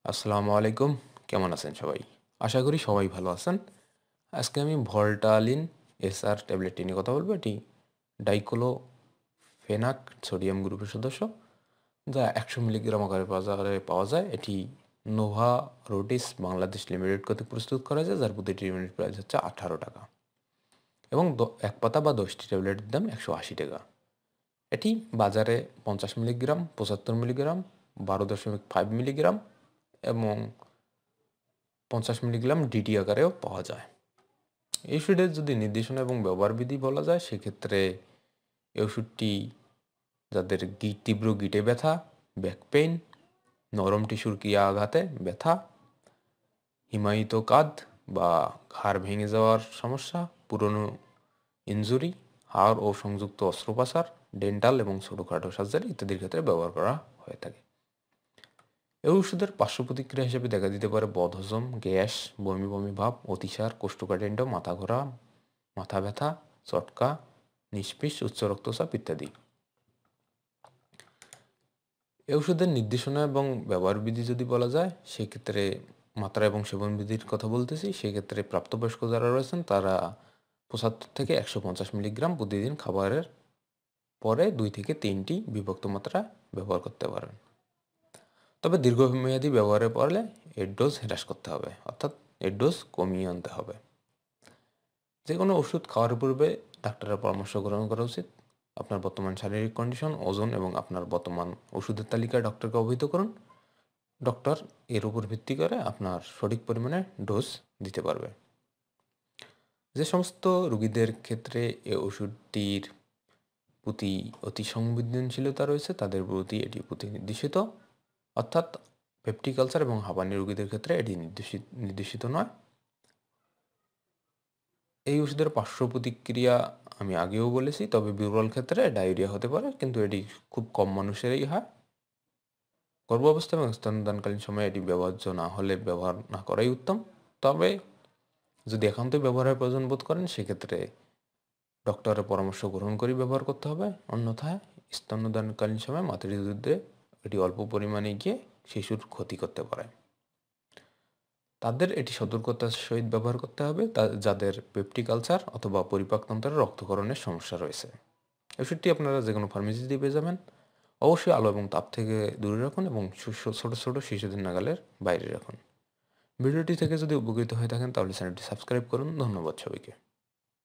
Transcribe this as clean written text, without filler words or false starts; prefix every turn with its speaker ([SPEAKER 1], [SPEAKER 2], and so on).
[SPEAKER 1] আসসালামু আলাইকুম। কেমন আছেন সবাই? আশা করি সবাই ভালো আছেন। আজকে আমি ভল্টালিন এসআর ট্যাবলেটটি নিয়ে কথা বলবো। এটি ডাইক্লোফেনাক সোডিয়াম গ্রুপের সদস্য, যা ১০০ মিলিগ্রাম আকারে বাজারে পাওয়া যায়। এটি নোভারোটিস বাংলাদেশ লিমিটেড কর্তৃক প্রস্তুত করা হয়েছে, যার প্রতিটি ইউনিট প্রাইস হচ্ছে ১৮ টাকা এবং ১ পাতা বা ১০টি ট্যাবলেটের দাম ১৮০ টাকা। এটি বাজারে ৫০ মিলিগ্রাম, ৭৫ মিলিগ্রাম, ১২.৫ মিলিগ্রাম এবং ৫০ মিলিগ্রাম ডিটি আকারেও পাওয়া যায়। এই ওষুধের যদি নির্দেশনা এবং ব্যবহার বিধি বলা যায়, সেক্ষেত্রে এই ওষুধটি যাদের তীব্র গিঁটে ব্যথা, ব্যাক পেইন, নরম টিস্যুর ক্রিয়া আঘাতে ব্যথা, হিমায়িত কাঁধ বা ঘাড় ভেঙে যাওয়ার সমস্যা, পুরনো ইনজুরি, হাড় ও সংযুক্ত অস্ত্রোপচার, ডেন্টাল এবং ছোটোখাটো সার্জারি ইত্যাদির ক্ষেত্রে ব্যবহার করা হয়ে থাকে। এই ওষুধের পার্শ্ব প্রতিক্রিয়া হিসেবে দেখা দিতে পারে বদহজম, গ্যাস, বমি বমি ভাব, অতিসার, কোষ্ঠকাঠিন্য, মাথা ঘোরা, মাথা ব্যথা, চটকা, নিষ্পিস, উচ্চ রক্তচাপ ইত্যাদি। এই ওষুধের নির্দেশনা এবং ব্যবহার বিধি যদি বলা যায়, সেক্ষেত্রে মাত্রা এবং সেবন বিধির কথা বলতেছি। সেক্ষেত্রে প্রাপ্তবয়স্ক যারা রয়েছেন তারা ৭৫ থেকে ১৫০ মিলিগ্রাম প্রতিদিন খাবারের পরে ২ থেকে ৩টি বিভক্ত মাত্রা ব্যবহার করতে পারেন। তবে দীর্ঘমেয়াদী ব্যবহারের পরে এর ডোজ হ্রাস করতে হবে, অর্থাৎ এর ডোজ কমিয়ে আনতে হবে। যে কোনো ওষুধ খাওয়ার পূর্বে ডাক্তারের পরামর্শ গ্রহণ করা উচিত। আপনার বর্তমান শারীরিক কন্ডিশন, ওজন এবং আপনার বর্তমান ওষুধের তালিকায় ডক্টরকে অবহিত করুন। ডক্টর এর উপর ভিত্তি করে আপনার সঠিক পরিমাণে ডোজ দিতে পারবে। যে সমস্ত রোগীদের ক্ষেত্রে এই ওষুধটির প্রতি অতি সংবেদনশীলতা রয়েছে, তাদের প্রতি এটি নির্দেশিত, অর্থাৎ পেপটিক আলসার এবং হাঁপানি রোগীদের ক্ষেত্রে এটি নির্দেশিত নয়। এই ওষুধের পার্শ্ব প্রতিক্রিয়া আমি আগেও বলেছি, তবে বিরল ক্ষেত্রে ডায়রিয়া হতে পারে, কিন্তু এটি খুব কম মানুষেরই হয়। গর্ভাবস্থা এবং স্তন্যদানকালীন সময়ে এটি ব্যবহার্য না হলে ব্যবহার না করাই উত্তম। তবে যদি একান্তই ব্যবহারের প্রয়োজন বোধ করেন, সেক্ষেত্রে ডক্টরের পরামর্শ গ্রহণ করে ব্যবহার করতে হবে। অন্যথায় স্তন্যদানকালীন সময়ে মাতৃদুগ্ধে এটি অল্প পরিমাণে গিয়ে শিশুর ক্ষতি করতে পারে। তাদের এটি সতর্কতার সহিত ব্যবহার করতে হবে যাদের পেপটিক আলসার অথবা পরিপাকতন্ত্রের রক্তক্ষরণের সমস্যা রয়েছে। ওষুধটি আপনারা যে কোনো ফার্মেসিতে পেয়ে যাবেন। অবশ্যই আলো এবং তাপ থেকে দূরে রাখুন এবং ছোট ছোট শিশুদের নাগালের বাইরে রাখুন। ভিডিওটি থেকে যদি উপকৃত হয়ে থাকেন তাহলে চ্যানেলটি সাবস্ক্রাইব করুন। ধন্যবাদ সবাইকে।